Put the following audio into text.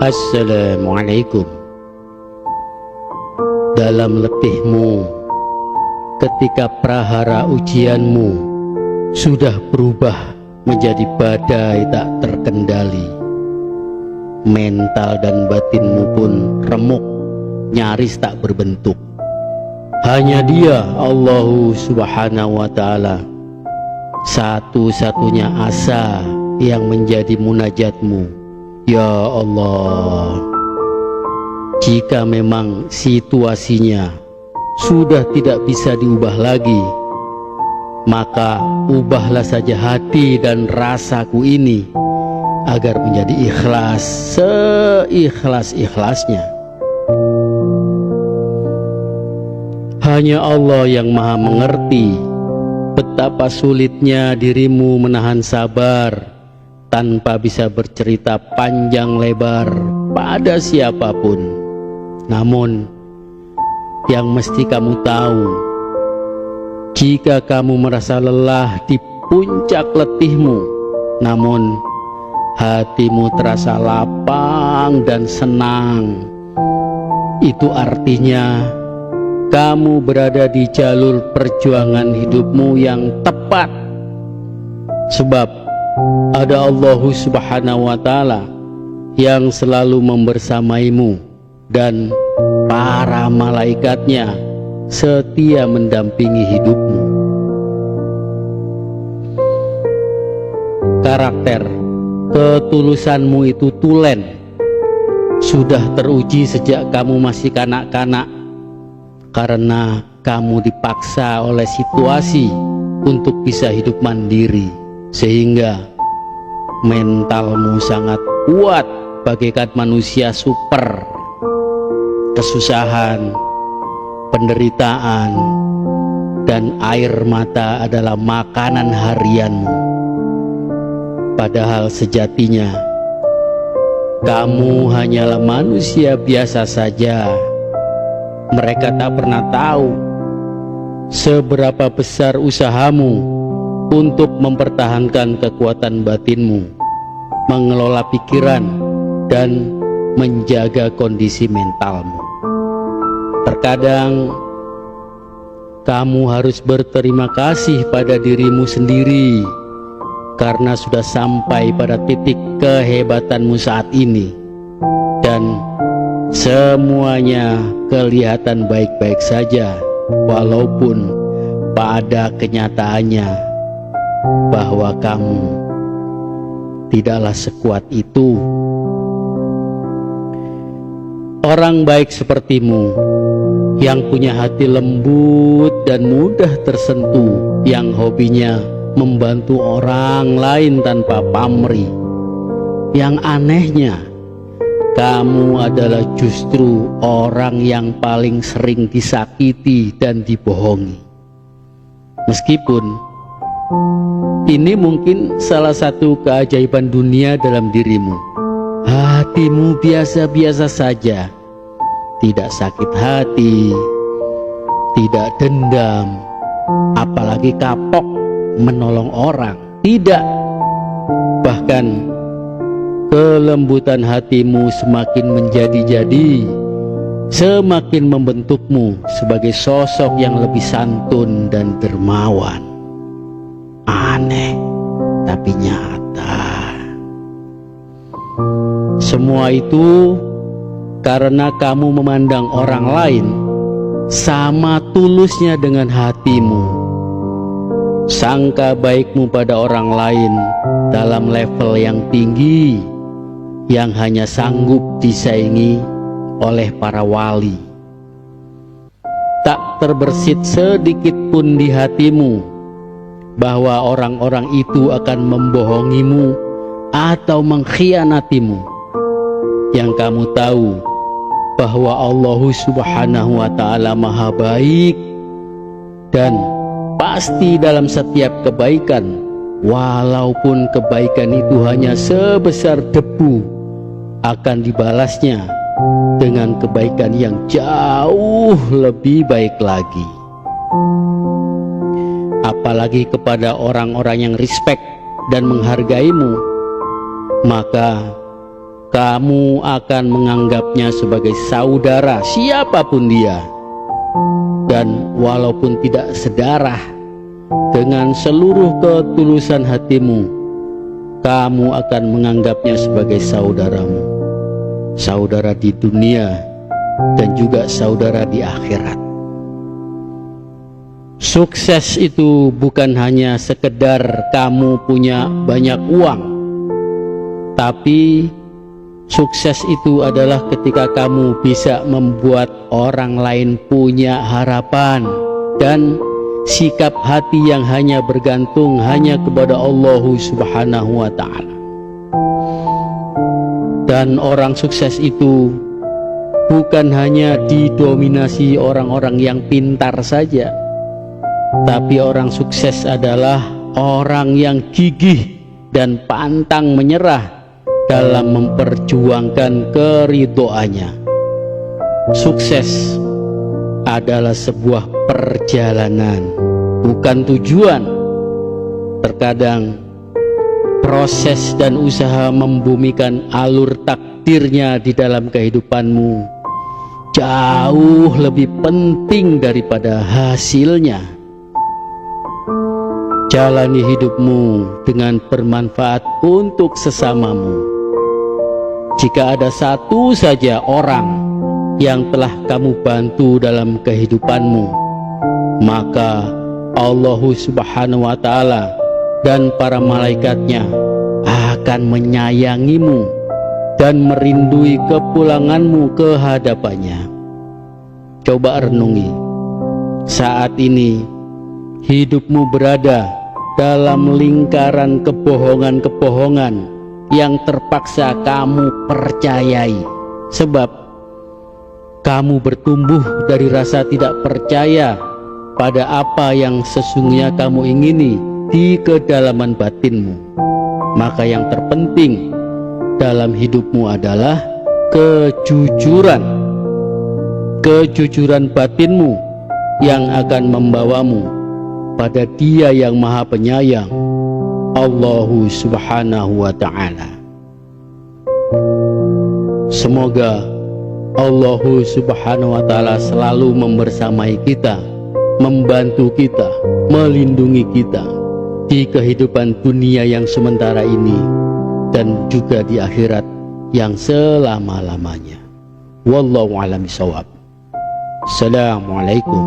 Assalamualaikum. Dalam letihmu, ketika prahara ujianmu sudah berubah menjadi badai tak terkendali, mental dan batinmu pun remuk, nyaris tak berbentuk. Hanya Dia, Allah Subhanahu wa Ta'ala, satu-satunya asa yang menjadi munajatmu. Ya Allah, jika memang situasinya sudah tidak bisa diubah lagi, maka ubahlah saja hati dan rasaku ini agar menjadi ikhlas, seikhlas-ikhlasnya. Hanya Allah yang maha mengerti betapa sulitnya dirimu menahan sabar tanpa bisa bercerita panjang lebar pada siapapun. Namun yang mesti kamu tahu, jika kamu merasa lelah di puncak letihmu, namun hatimu terasa lapang dan senang, itu artinya kamu berada di jalur perjuangan hidupmu yang tepat. Sebab ada Allah Subhanahu wa Ta'ala yang selalu membersamaimu dan para malaikatnya setia mendampingi hidupmu. Karakter ketulusanmu itu tulen, sudah teruji sejak kamu masih kanak-kanak, karena kamu dipaksa oleh situasi untuk bisa hidup mandiri, sehingga mentalmu sangat kuat bagaikan manusia super. Kesusahan, penderitaan, dan air mata adalah makanan harianmu. Padahal sejatinya kamu hanyalah manusia biasa saja. Mereka tak pernah tahu seberapa besar usahamu untuk mempertahankan kekuatan batinmu, mengelola pikiran, dan menjaga kondisi mentalmu. Terkadang kamu harus berterima kasih pada dirimu sendiri karena sudah sampai pada titik kehebatanmu saat ini, dan semuanya kelihatan baik-baik saja, walaupun pada kenyataannya bahwa kamu tidaklah sekuat itu. Orang baik sepertimu, yang punya hati lembut dan mudah tersentuh, yang hobinya membantu orang lain tanpa pamrih, yang anehnya kamu adalah justru orang yang paling sering disakiti dan dibohongi. Meskipun ini mungkin salah satu keajaiban dunia dalam dirimu, hatimu biasa-biasa saja, tidak sakit hati, tidak dendam, apalagi kapok menolong orang, tidak. Bahkan kelembutan hatimu semakin menjadi-jadi, semakin membentukmu sebagai sosok yang lebih santun dan dermawan. Aneh tapi nyata. Semua itu karena kamu memandang orang lain sama tulusnya dengan hatimu. Sangka baikmu pada orang lain dalam level yang tinggi, yang hanya sanggup disaingi oleh para wali. Tak terbersit sedikit pun di hatimu bahwa orang-orang itu akan membohongimu atau mengkhianatimu. Yang kamu tahu bahwa Allah Subhanahu wa Ta'ala maha baik, dan pasti dalam setiap kebaikan, walaupun kebaikan itu hanya sebesar debu, akan dibalasnya dengan kebaikan yang jauh lebih baik lagi. apalagi kepada orang-orang yang respect dan menghargaimu, maka kamu akan menganggapnya sebagai saudara siapapun dia. Dan walaupun tidak sedarah, dengan seluruh ketulusan hatimu, kamu akan menganggapnya sebagai saudaramu, saudara di dunia dan juga saudara di akhirat. Sukses itu bukan hanya sekedar kamu punya banyak uang, tapi sukses itu adalah ketika kamu bisa membuat orang lain punya harapan dan sikap hati yang hanya bergantung hanya kepada Allah Subhanahu wa ta'ala. Dan orang sukses itu bukan hanya didominasi orang-orang yang pintar saja, tapi orang sukses adalah orang yang gigih dan pantang menyerah dalam memperjuangkan keridhoannya. Sukses adalah sebuah perjalanan, bukan tujuan. Terkadang proses dan usaha membumikan alur takdirnya di dalam kehidupanmu jauh lebih penting daripada hasilnya. Jalani hidupmu dengan bermanfaat untuk sesamamu. Jika ada satu saja orang yang telah kamu bantu dalam kehidupanmu, maka Allah Subhanahu wa ta'ala dan para malaikatnya akan menyayangimu dan merindui kepulanganmu ke hadapannya. Coba renungi, saat ini hidupmu berada dalam lingkaran kebohongan-kebohongan yang terpaksa kamu percayai, sebab kamu bertumbuh dari rasa tidak percaya pada apa yang sesungguhnya kamu ingini di kedalaman batinmu. Maka yang terpenting dalam hidupmu adalah kejujuran. Kejujuran batinmu yang akan membawamu pada Dia yang Maha Penyayang, Allah Subhanahu wa ta'ala. Semoga Allah Subhanahu wa ta'ala selalu membersamai kita, membantu kita, melindungi kita di kehidupan dunia yang sementara ini dan juga di akhirat yang selama-lamanya. Wallahu a'lam bishawab. Assalamualaikum